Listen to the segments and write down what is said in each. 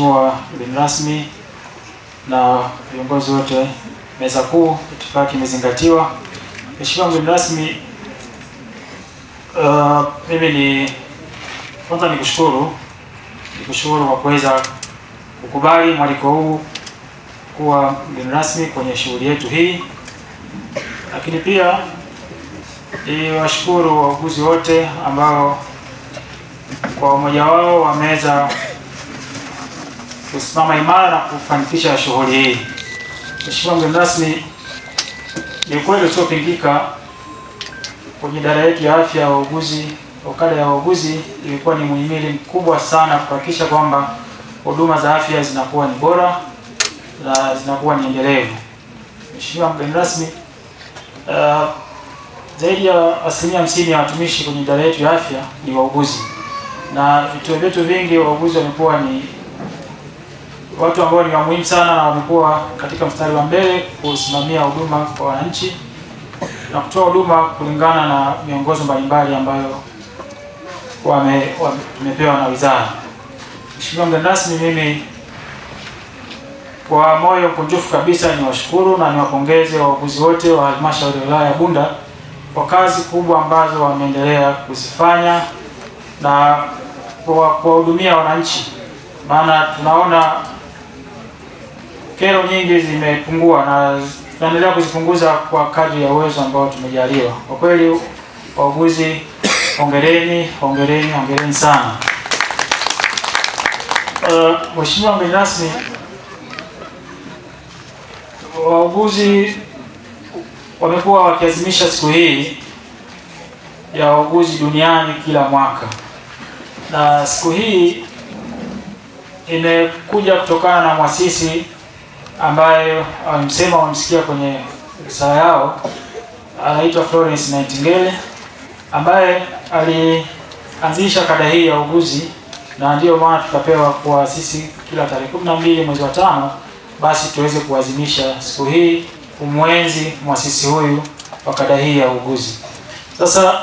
Mheshimiwa mgeni rasmi na viongozi wote meza kuu, itifaki imezingatiwa. Mheshimiwa mgeni rasmi, mimi kwanza nikushukuru kwa kuweza kukubali mwaliko huu kuwa mgeni rasmi kwenye shughuli yetu hii, lakini pia niwashukuru wauguzi wote ambao kwa umoja wao wameweza kusimama imara na kufanikisha shughuli hii. Mheshimiwa mgeni rasmi, ni kweli usiopingika kwenye idara yetu ya afya ya wauguzi, kada ya wauguzi ilikuwa ni muhimili mkubwa sana kuhakikisha kwamba huduma za afya zinakuwa ni bora na zinakuwa ni endelevu. Mheshimiwa mgeni rasmi, zaidi ya 50% ya watumishi kwenye idara yetu ya afya ni wauguzi, na vituo vyetu vingi wauguzi wamekuwa ni watu ambao ni muhimu sana na wamekuwa katika mstari wa mbele kusimamia huduma kwa wananchi na kutoa huduma kulingana na miongozo mbalimbali ambayo tumepewa na wizara. Mheshimiwa mgeni rasmi, mimi kwa moyo mkunjufu kabisa niwashukuru na niwapongeze wauguzi wote wa halmashauri ya wilaya ya Bunda kwa kazi kubwa ambazo wameendelea kuzifanya na kuwahudumia wananchi, maana tunaona kero nyingi zimepungua na tunaendelea kuzipunguza kwa kadri ya uwezo ambao tumejaliwa. Kwa kweli wauguzi, hongereni sana. Mheshimiwa mgeni rasmi, wauguzi wamekuwa wakiadhimisha siku hii ya wauguzi duniani kila mwaka, na siku hii imekuja kutokana na mwasisi ambaye wamsikia kwenye risala yao, anaitwa Florence Nightingale, ambaye alianzisha kada hii ya wauguzi, na ndio maana tutapewa kwa sisi kila tarehe 12 mwezi wa 5 basi tuweze kuadhimisha siku hii kumwenzi mwasisi huyu wa kada hii ya wauguzi. Sasa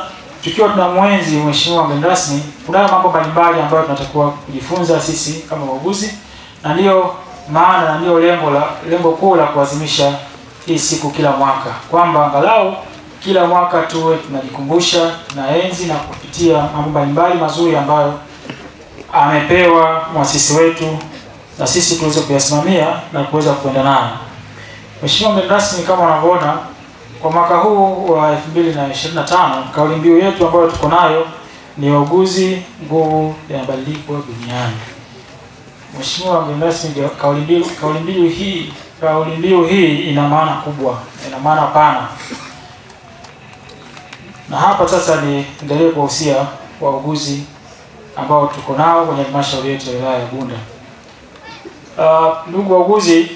tukiwa tunamwenzi mheshimiwa mgeni rasmi, kuna mambo mbalimbali ambayo tunatakiwa kujifunza sisi kama wauguzi, na ndio maana na ndio lengo kuu la kuadhimisha hii siku kila mwaka, kwamba angalau kila mwaka tuwe tunajikumbusha, tunaenzi na kupitia mambo mbalimbali mazuri ambayo amepewa mwasisi wetu na sisi tuweze kuyasimamia na kuweza kuenda nayo. Mheshimiwa mgeni rasmi, kama unavyoona kwa mwaka huu wa 2025 kauli mbiu yetu ambayo tuko nayo ni wauguzi, nguvu ya mabadiliko duniani. Mheshimiwa mgeni rasmi, kauli mbiu hii ina maana kubwa, ina maana pana. Na hapa sasa niendelee kuwahusia wauguzi ambao tuko nao kwenye halmashauri yetu ya wilaya ya Bunda. Ndugu wauguzi,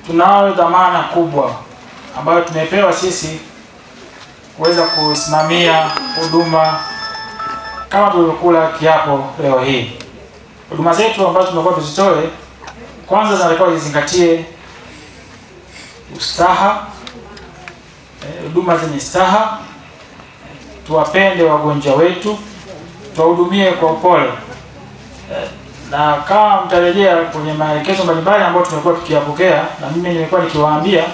tunayo dhamana kubwa ambayo tumepewa sisi kuweza kusimamia huduma kama tulivyokula kiapo leo hii. Huduma zetu ambazo tumekuwa tuzitoe, kwanza zinatakiwa zizingatie ustaha, huduma zenye staha, tuwapende wagonjwa wetu, tuwahudumie kwa upole. Na kama mtarejea kwenye maelekezo mbalimbali ambayo tumekuwa tukiyapokea, na mimi nimekuwa nikiwaambia,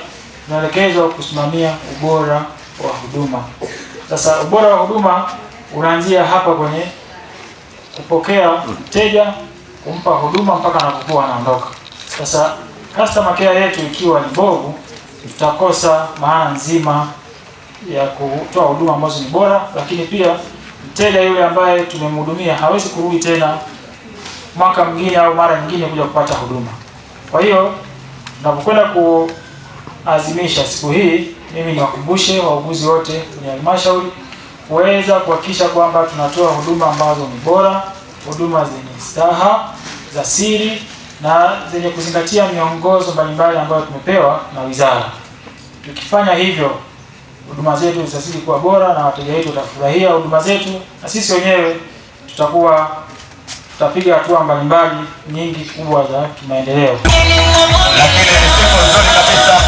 tunaelekezwa kusimamia ubora wa huduma. Sasa ubora wa huduma unaanzia hapa kwenye kupokea mteja, kumpa huduma mpaka anapokuwa anaondoka. Sasa customer care yetu ikiwa ni bovu, tutakosa maana nzima ya kutoa huduma ambazo ni bora, lakini pia mteja yule ambaye tumemhudumia hawezi kurudi tena mwaka mwingine au mara nyingine kuja kupata huduma. Kwa hiyo tunapokwenda kuadhimisha siku hii, mimi niwakumbushe wauguzi wote kwenye halmashauri kuweza kuhakikisha kwamba tunatoa huduma ambazo ni bora, huduma zenye staha, za siri na zenye kuzingatia miongozo mbalimbali ambayo tumepewa na wizara. Tukifanya hivyo, huduma zetu zitazidi kuwa bora na wateja wetu watafurahia huduma zetu, na sisi wenyewe tutapiga hatua mbalimbali nyingi kubwa za kimaendeleo. Lakini ni siku nzuri kabisa